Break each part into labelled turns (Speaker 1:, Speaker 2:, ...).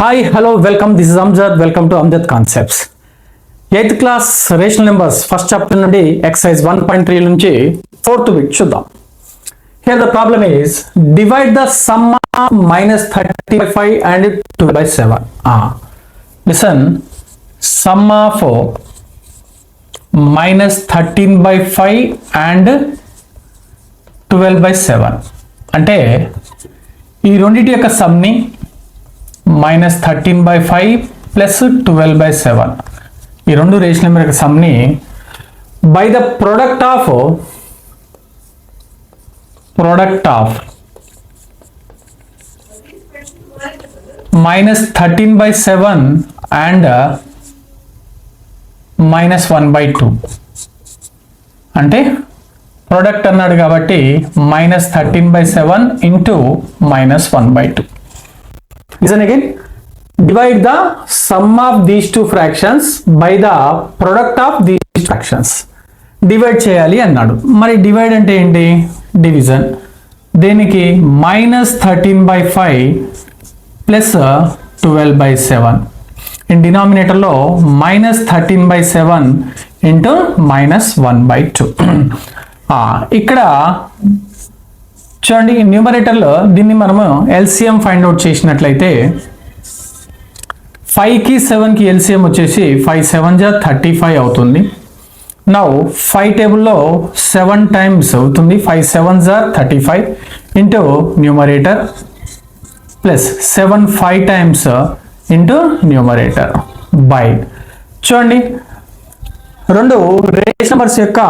Speaker 1: Hi, hello, welcome. This is Amjad. Welcome to Amjad Concepts. 8th class rational numbers first chapter నుండి exercise 1.3 నుంచి 4th bit చూద్దాం. Here the problem is divide the sum of minus 30 by 5 and 2 by 7. Listen, sum of minus 13 by 5 and 12 by 7 అంటే ఈ రెండిటి యొక్క some ని minus 13 by 5 plus 12 by 7 ఈ రెండు రేషనల్ నెంబర్ యొక్క సమ్ ని by the product of minus 13 by 7 and minus 1 by 2 అంటే ప్రోడక్ట్ అన్నాడు కాబట్టి minus 13 by 7 into minus 1 by 2. Listen again. Divide the sum of these two fractions by the product of these two fractions. Divide చేయాలి అన్నాడు. మరి divide అంటే ఏంటి? Division. దేనికి minus 13 by 5 plus 12 by 7. In denominator లో minus 13 by 7 into minus 1 by 2. ఇక్కడ చూడండి న్యూమరేటర్లో దీన్ని మనము ఎల్సిఎం ఫైండ్ అవుట్ చేసినట్లయితే 5కి 7కి ఎల్సిఎం వచ్చేసి 5 7 జా 35 అవుతుంది. నౌ 5 టేబుల్లో 7 టైమ్స్ అవుతుంది. 5 7 జా 35 into numerator plus 7 5 times into numerator by చూడండి రెండు రేషనల్ నంబర్స్ యొక్క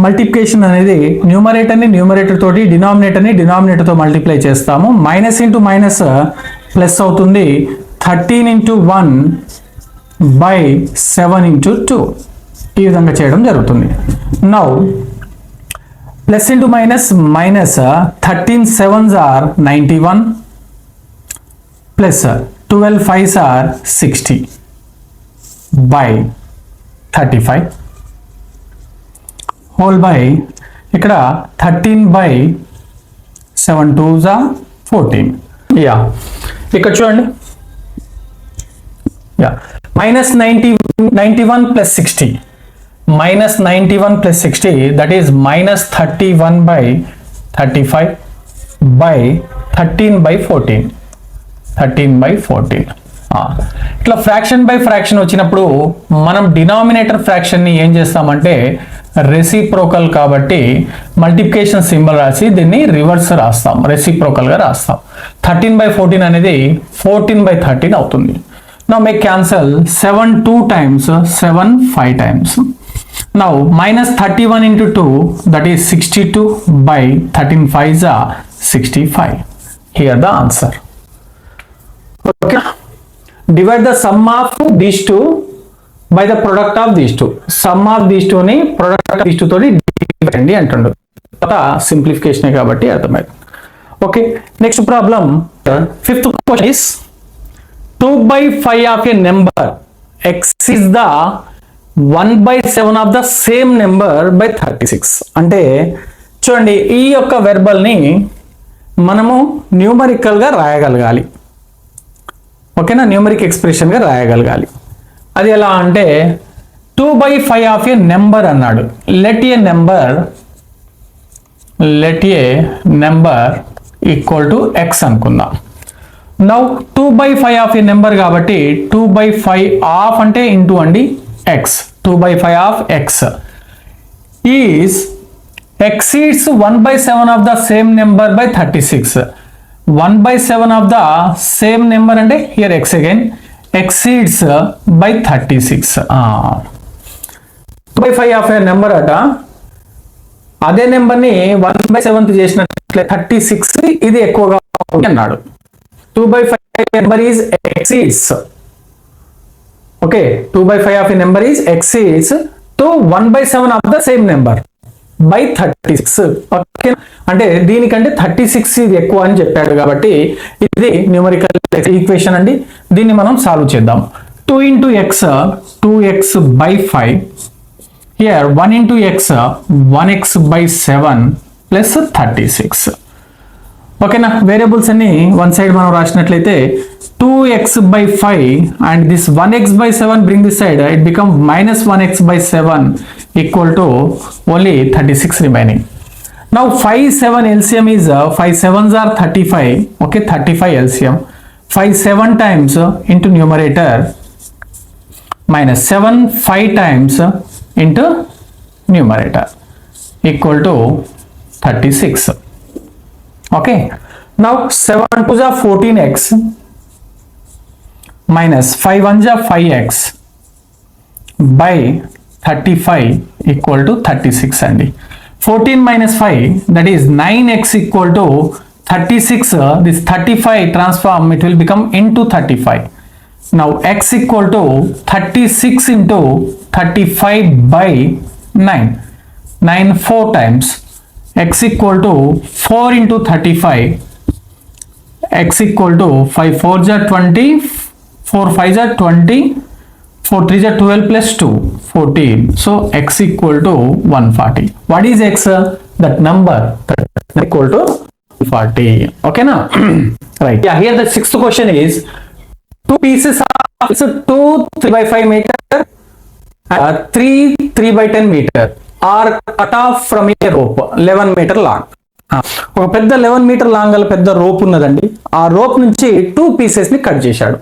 Speaker 1: మల్టిప్లికేషన్ అనేది న్యూమరేటర్ తోటి డినామినేటర్ తో మల్టిప్లై చేస్తాము. మైనస్ ఇంటూ మైనస్ ప్లస్ అవుతుంది. 13 ఇంటూ 1 బై 7 ఇంటూ 2 ఈ విధంగా చేయడం జరుగుతుంది. Now plus into minus 13 7s are 91 plus 12 5s are 60 by 35 whole by ఇక్కడ 13 బై 7 2s are 14. ఇక్కడ చూడండి minus 91 plus 60 minus 91 plus 60 that is minus 31 by 35 by 13 by 14 13 by 14. ఇట్లా fraction by fraction వచ్చినప్పుడు మనం డినామినేటర్ ఫ్రాక్షన్ ని ఏం చేస్తామంటే reciprocal కాబట్టి మల్టిప్లికేషన్ సింబల్ రాసి దీన్ని రివర్స్ రాస్తాం, రెసిప్రోకల్ గా రాస్తాం. 13 బై 14 అనేది 14 బై 13 అవుతుంది. Now make cancel 7 2 times 7 5 times. Now minus 31 into 2 that is 62 by 13 5s are 65. Here the answer. Okay, divide the sum of these two by the product of these two. Sum of these two ని product of these two తోటి divide చేయండి అంటుండు. Simplification కాబట్టి అర్థమైంది. Okay, next problem 5th question is 2 by 5 of a number x is the 1 by 7 of the same number by 36. అంటే చూడండి ఈ యొక్క వెర్బల్ ని మనము న్యూమరికల్ గా రాయగలగాలి. ఓకేనా, న్యూమరిక్ ఎక్స్ప్రెషన్ గా రాయగలగాలి. అది ఎలా అంటే 2 by 5 ఆఫ్ ఏ నెంబర్ అన్నాడు. Let a number equal to x అనుకుందాం. Now 2 by 5 of a number కాబట్టి 2 by 5 ఆఫ్ అంటే ఇంటూ అండి x. 2 by 5 of x is exceeds 1 by 7 of the same number by 36. 1 by 7 of the same number and here x again exceeds by 36. 2 by 5 of a number అట అదే number ని 1 by 7 చేసినట్లే 36 ఇది ఎక్కువగా అన్నాడు. 2 by 5 number is exceeds. Okay, 2 by 5 of a number is exceeds to 1 by 7 of the same number by 36. Okay, అంటే దీనికంటే 36 ఇది ఎక్కువ అని చెప్పాడు కాబట్టి ఇది న్యూమరికల్ ఈక్వేషన్ అండి. దీన్ని మనం సాల్వ్ చేద్దాం. 2 into x 2x by 5. Here 1 into x 1x by 7 plus 36. ఓకేనా. వేరియబుల్స్ అన్ని వన్ సైడ్ మనం రాసినట్లయితే 2x/5 and this 1x/7 bring this side, it become -1x/7 equal to only 36 remaining. Now 5 7 LCM is 5 7s are 35. Okay, 35 LCM. 5 7 times into numerator minus 7 5 times into numerator equal to 36. Okay, now 7 2s are 14x minus 5 1s are 5x by 35 equal to 36 అండి. 14 minus 5, that is 9x equal to 36. This 35 transform, it will become into 35. Now x equal to 36 into 35 by 9. 9 4 times. X equal to 4 into 35. X equal to 5 4s are 20, 4 5s are 20, 4 3s are 12 plus 2, 14. So x equal to 140. What is x? That number that equal to 40. Okay now. Right. Yeah, here the sixth question is, two pieces of 2 3/5 meter, 3 3/10 meter are cut off from a rope 11 meter long. ఒక పెద్ద 11 metre long గల పెద్ద rope ఉన్నదండి. ఆ rope నుంచి 2 pieces ని cut చేశాడు.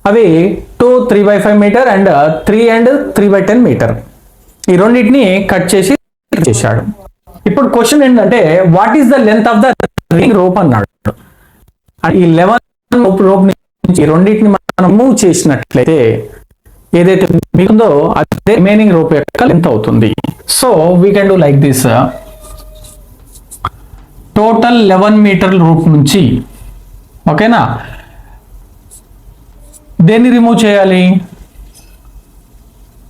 Speaker 1: అవి 2 3/5 మీటర్ అండ్ 3 and 3/10 మీటర్. ఈ రెండింటిని కట్ చేశాడు. ఇప్పుడు క్వశ్చన్ ఏంటంటే, what is the length of the ring rope అన్నాడు. ఈ 11 రోప్ నుంచి రెండింటిని మనం మూవ్ చేసినట్లయితే ఏదైతే మిగుందో అదే రిమైనింగ్ రోప్ యొక్క లెంత్ అవుతుంది. So we can do like this. Total 11 metre rope నుంచి, ఓకేనా, దేన్ని రిమూవ్ చేయాలి?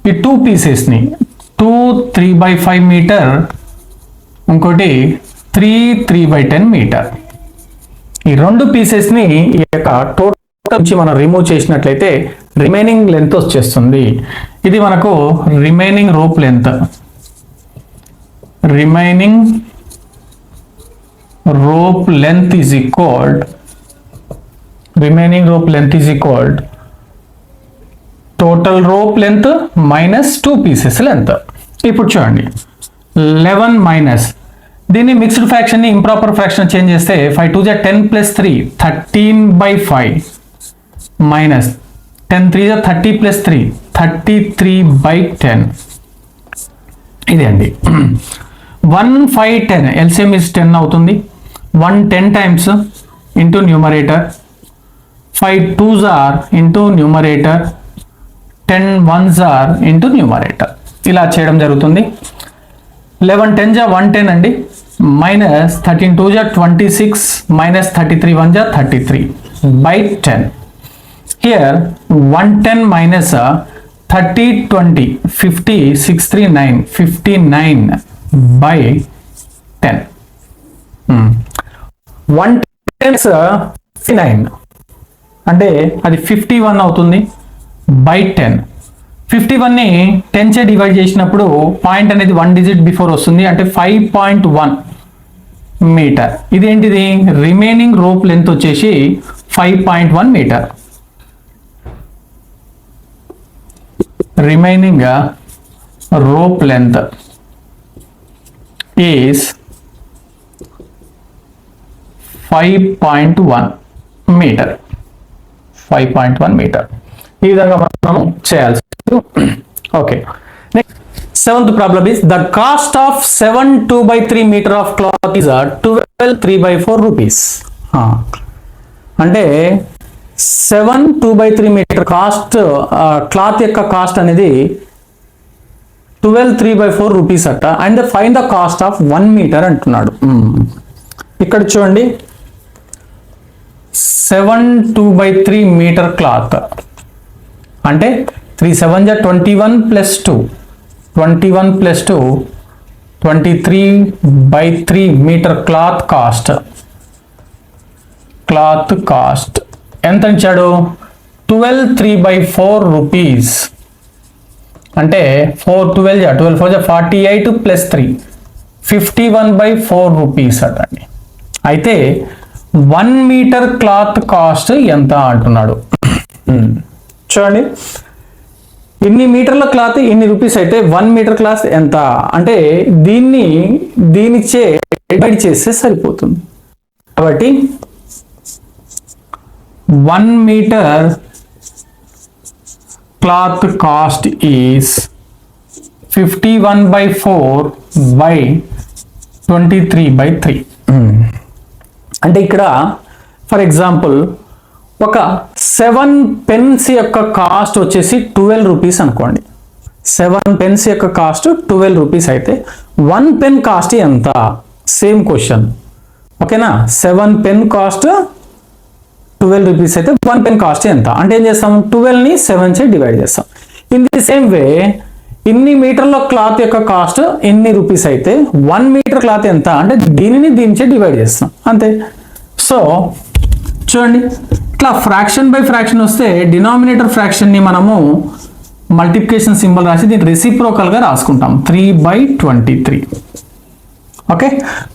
Speaker 1: ఈ 2 పీసెస్ని, 2 3/5 మీటర్, ఇంకోటి 3 3/10 మీటర్. ఈ 2 పీసెస్ని ఈ యొక్క టోటల్ నుంచి మనం రిమూవ్ చేసినట్లయితే రిమైనింగ్ లెంత్ వచ్చేస్తుంది. ఇది మనకు remaining rope length. Remaining rope length is equal total rope length minus 2 pieces length. ఇప్పుడు చూడండి, 11 మైనస్ దీన్ని మిక్స్డ్ ఫ్రాక్షన్ ని ఇంప్రాపర్ ఫ్రాక్షన్ చేంజ్ చేస్తే 5 2 10 plus 3 13/5 మైనస్ 10 3 30 plus 3 33/10. ఇది అండి. 1 5 10 LCM is 10 అవుతుంది. 1 10 times into numerator, 5 2s are into numerator, 10 1s are into numerator. ఇలా చేయడం జరుగుతుంది. 11 10s are 110 అండి, minus 13 2s are 26 minus 33 1s are 33/10. Here 110 minus 30 20 50 6 3 9 59/10. 110 59 అంటే అది 51 అవుతుంది బై 10. 51ని 10 చే డివైడ్ చేసినప్పుడు పాయింట్ అనేది 1 డిజిట్ బిఫోర్ వస్తుంది, అంటే 5.1 మీటర్. ఇదేంటిది? రిమైనింగ్ రోప్ లెంత్ వచ్చేసి 5.1 metre. Remaining rope length is 5.1 metre. 5.1 metre. ఈ విధంగా మనం చేయాల్సి. Okay, next seventh problem is the cost of 7 2/3 meter of cloth is 12 3/4 rupees. అంటే 7 2/3 మీటర్ కాస్ట్, క్లాత్ యొక్క కాస్ట్ అనేది 12 3/4 రూపీస్ అట్ట. And find the cost of 1 metre అంటున్నాడు. ఇక్కడ చూడండి, 7 2/3 మీటర్ క్లాత్ అంటే 3 7 21 plus 2, 21 plus 2 23/3 metre cloth cost ఎంత ఇచ్చాడు? 12 3/4 రూపీస్. అంటే 4 12 12 4 48 plus 3 51/4 రూపీస్ అటండి. అయితే 1 మీటర్ క్లాత్ కాస్ట్ ఎంత అంటున్నాడు. చూడండి, ఇన్ని మీటర్ల క్లాత్ ఇన్ని రూపీస్ అయితే 1 మీటర్ క్లాత్ ఎంత అంటే దీనిచే డివైడ్ చేస్తే సరిపోతుంది. కాబట్టి 1 మీటర్ క్లాత్ కాస్ట్ ఈస్ 51/4/23/3. అంటే ఇక్కడ ఫర్ ఎగ్జాంపుల్ ఒక 7 పెన్స్ యొక్క కాస్ట్ వచ్చేసి 12 రూపీస్ అనుకోండి. 7 పెన్స్ యొక్క కాస్ట్ 12 రూపీస్ అయితే 1 పెన్ కాస్ట్ ఎంత? సేమ్ క్వశ్చన్, ఓకేనా. 7 పెన్ కాస్ట్ 12 రూపీస్ అయితే 1 పెన్ కాస్ట్ ఎంత అంటే ఏం చేస్తాం? 12ని 7 చే డివైడ్ చేస్తాం. ఇన్ ది సేమ్ వే ఇన్ని మీటర్ల క్లాత్ యొక్క కాస్ట్ ఎన్ని రూపీస్ అయితే 1 మీటర్ క్లాత్ ఎంత అంటే దీనిచే డివైడ్ చేస్తాం, అంతే. సో చూడండి, ఇట్లా ఫ్రాక్షన్ బై ఫ్రాక్షన్ వస్తే డినామినేటర్ ఫ్రాక్షన్ ని మనము మల్టిప్లికేషన్ సింబల్ రాసి దీన్ని రెసిప్రోకల్ గా రాసుకుంటాం. 3/23. ఓకే,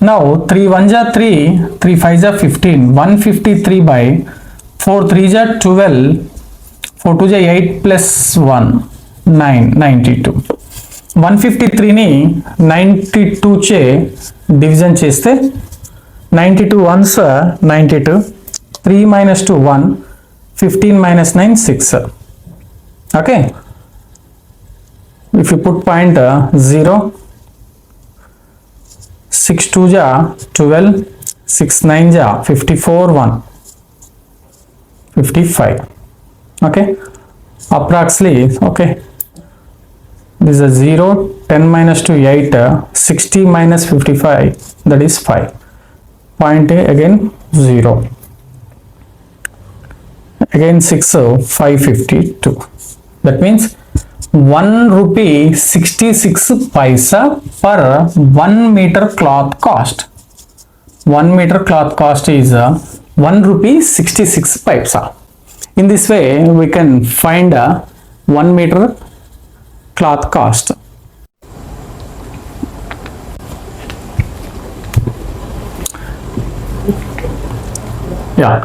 Speaker 1: నౌ 3 1 జా 3, 3 5 జా 15, 153/4 3 జా 12, 4 2 జా 8 ప్లస్ 1 9, 92. 153ని 92 చే డివిజన్ చేస్తే 92 1s 92, 3 minus 2 1, 15 minus 9 6. Okay, if you put point 0, 6 2 ja 12, 6 9 ja 54, 1 55. Okay, approximately. Okay, this is a 0, 10 minus 2 8, 60 minus 55, that is 5. Point again 0, again 6, 552. That means 1 rupee 66 paisa per 1 meter cloth cost. 1 meter cloth cost is 1 rupee 66 paisa. In this way we can find 1 meter cloth cost. Yeah.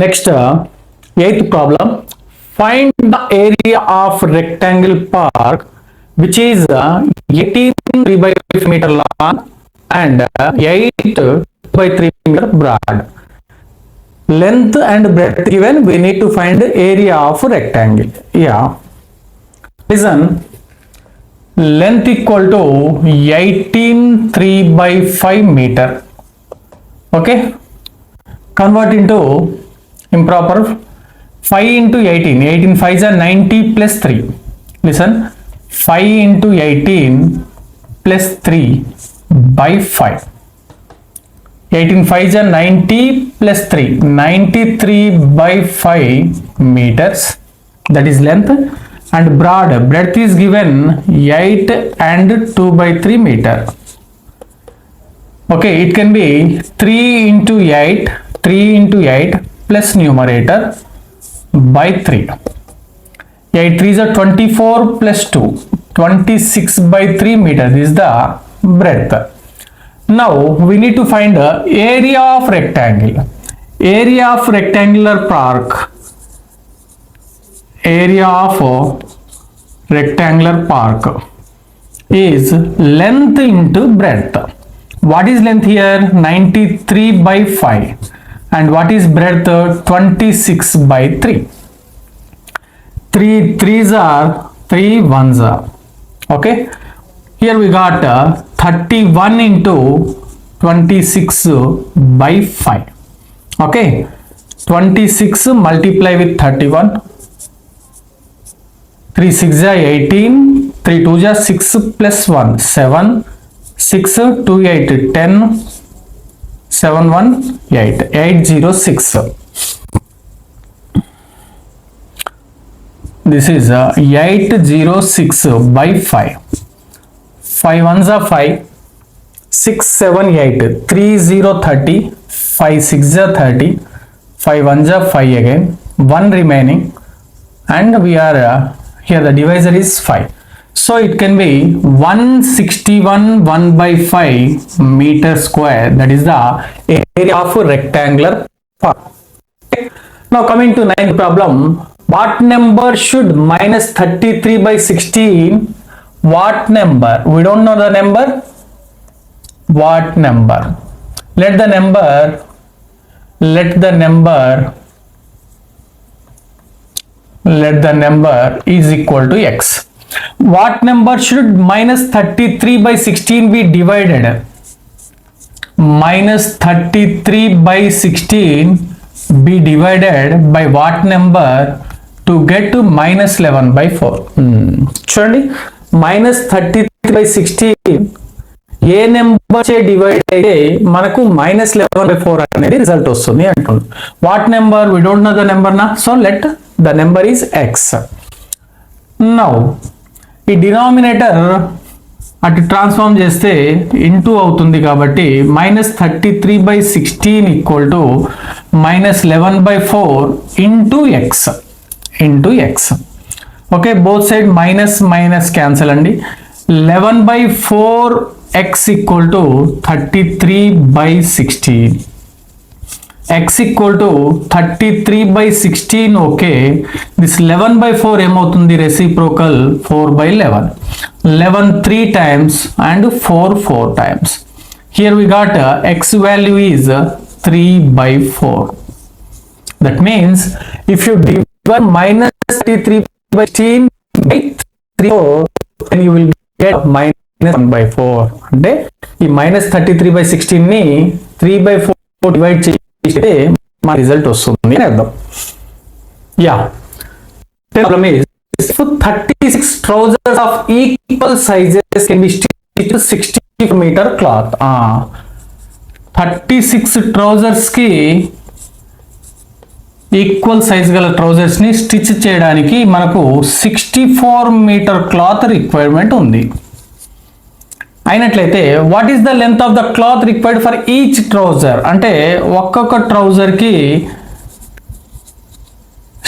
Speaker 1: Next, 8th problem. Find the area of rectangle park which is 18 3/5 meter long and 8 by 3 meter broad. Length and breadth given. We need to find the area of rectangle. Yeah. Listen. Length equal to 18 3/5 meter. Okay. Convert into improper. 5 into 18, 18 5s are 90 plus 3. Listen, 5 into 18 plus 3 by 5. 18 5s are 90 plus 3, 93 by 5 meters, that is length. And breadth is given 8 and 2 by 3 meter. Okay, it can be 3 into 8 plus numerator by 3. 8 3s are 24 plus 2, 26 by 3 meter. This is the breadth. Now we need to find the area of rectangle. Area of rectangular park. Area of rectangular park is length into breadth. What is length here? 93 by 5. And what is breadth? 26 by 3. 3 3s are 3 1s are. Okay, here we got 31 into 26 by 5. Okay, 26 multiply with 31, 3 6 are 18, 3 2 are 6 plus 1 7, 6 2 8 10, 7 1 8, 806. This is 806 by 5. 5 1s are 5, 6 7 8, 3 0 30, 5 6 are 30, 5 1s are 5 again, 1 remaining, and we are here the divisor is 5. So it can be 161 1 by 5 meter square. That is the area of rectangular part. Okay. Now coming to 9th problem. What number should minus 33 by 16? What number? We don't know the number. What number? Let the number is equal to x. What number should minus 33 by 16 be divided? Minus 33 by 16 be divided by what number to get to minus 11 by 4? చూడండి, minus 33 by 16 A number చే divide అయితే మనకు minus 11 by 4 అనేది result వస్తుంది అంటుంది. What number? We don't know the number నా. So let the number is x. Now ఈ denominator అటు ట్రాన్స్ఫార్మ్ చేస్తే ఇంటూ అవుతుంది కాబట్టి minus 33 by 16 equal to minus 11 by 4 into x. Okay, both side minus minus cancel అండి. 11 by 4 x equal to 33 by 16. X equal to 33 by 16. Okay, this 11 by 4 ఏమవుతుంది? Reciprocal 4 by 11. 11 3 times and 4 times. Here we got x value is 3 by 4. That means if you divide minus 33 by 16 by 3, then you will get minus 1 by 4. అంటే ఈ minus 33 by 16 ని 3 by 4 divide చేస్తే మన result వస్తుంది అని అర్థం. Yeah, problem is 36 trousers of equal sizes can be stitched to 60 meter cloth. 36 trousers కి equal size గల ట్రౌజర్స్ ని స్టిచ్ చేయడానికి మనకు 64 మీటర్ క్లాత్ రిక్వైర్మెంట్ ఉంది. అయినట్లయితే what is the length of the cloth required for each trouser? అంటే ఒక్కొక్క trouser కి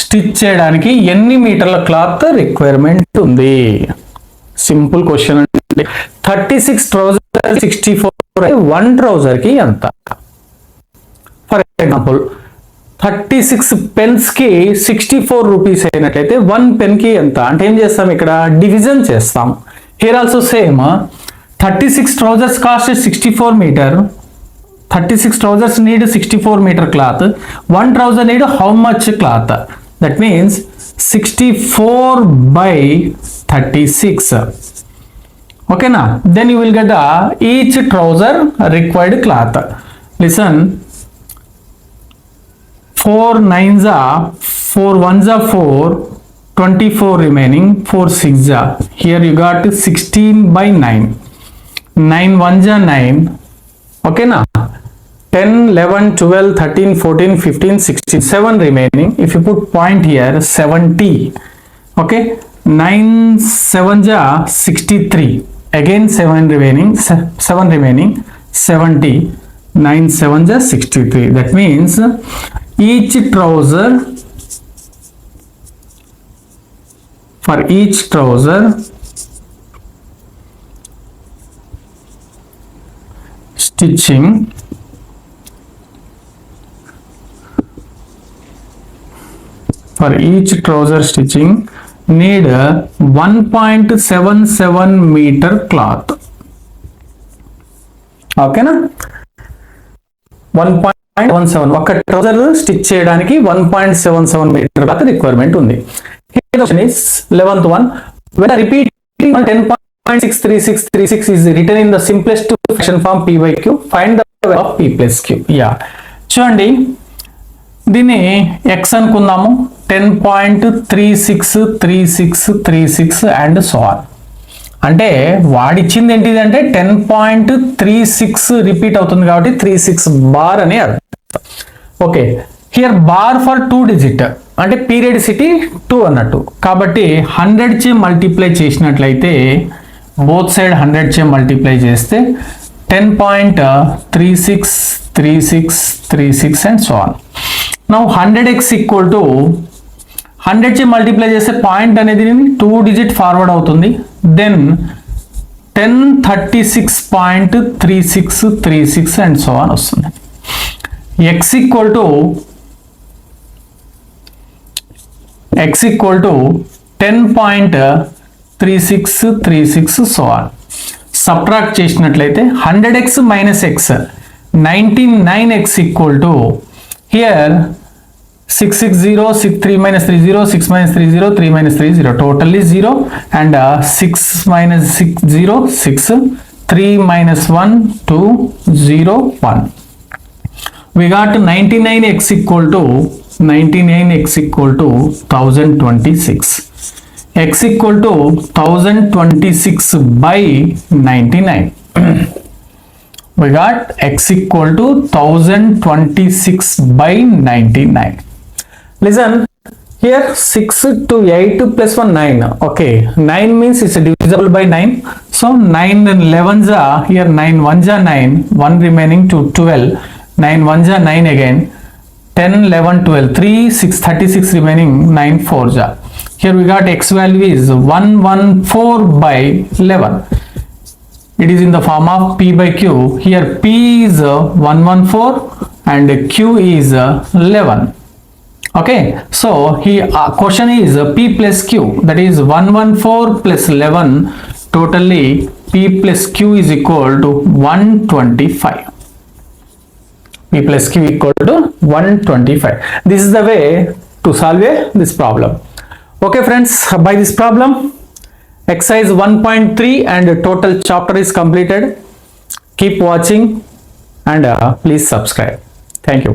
Speaker 1: స్టిచ్ చేయడానికి ఎన్ని మీటర్ల క్లాత్ రిక్వైర్మెంట్ ఉంది? సింపుల్ క్వశ్చన్ అండి. 36 ట్రౌజర్ 64 వన్ ట్రౌజర్ కి ఎంత? ఫర్ ఎగ్జాంపుల్ 36 పెన్స్ కి 64 రూపీస్ అయినట్లయితే 1 పెన్ కి ఎంత అంటే ఏం చేస్తాం? ఇక్కడ డివిజన్ చేస్తాం. Here also same. 36 trousers cost 64 meter. 36 trousers need 64 meter cloth. One trouser need how much cloth? That means 64 by 36. Okay na? Then you will get the each trouser required cloth. Listen. 4 9s are 4 1s are 4, 24 remaining, 4 6s are. Here you got 16 by 9. 9 1s are 9. Okay na? 10 11 12 13 14 15 16 7 remaining. If you put point here 70. Okay, 9 7s are 63. Again 7 remaining 70. 9 7s are 63. That means each trouser, for each trouser stitching need 1.77 meter cloth. Okay na? 1.17 ఒక trouser stitch చేయడానికి 1.77 metre cloth requirement ఉంది. Here the question is 11th one. When a repeating 10.63636 is written in the simplest fraction form p by q, find the value of p plus q. Yeah, చూడండి దీన్ని x అనుకుందాము. 10.363636 and so on. అంటే వాడిచ్చింది ఏంటిది అంటే 10.36 repeat అవుతుంది కాబట్టి 36 bar అని అర్థం. Okay, here bar for 2 digit అంటే పీరియడిసిటీ 2 అన్నట్టు. కాబట్టి 100 చే మల్టిప్లై చేసినట్లయితే బోత్ సైడ్ 100 చే మల్టిప్లై చేస్తే 10.363636 and so on. Now 100x equal to 100 చే మల్టిప్లై చేస్తే పాయింట్ అనేది 2 డిజిట్ ఫార్వర్డ్ అవుతుంది. దెన్ 1036.3636 అండ్ సో ఆన్ వస్తుంది. x equal to 10.3636 so on. Subtract చేసినట్లయితే 100x minus x 99x equal to hear 660, 3 minus 30, 6 minus 30, 3 minus 30, totally 0, and 6 minus 0, 6, 3 minus 1, 2, 0, 1. We got 99x equal to 1026. X equal to 1026 by 99. We got x equal to 1026 by 99. Listen, here 6 to 8 plus 1 9. Okay, 9 means it's divisible by 9. So 9 and 11s are here, 9 1s are 9, 1 remaining to 12, 9 1s are 9 again, 10 11 12, 3 6 36 remaining, 9 4s are. Here we got x value is 114 by 11. It is in the form of p by q. Here p is 114 and q is 11. Okay, so here question is p plus q, that is 114 plus 11, totally p plus q is equal to 125. P plus q equal to 125. This is the way to solve this problem. Okay friends, by this problem exercise 1.3 and total chapter is completed. Keep watching and please subscribe. Thank you.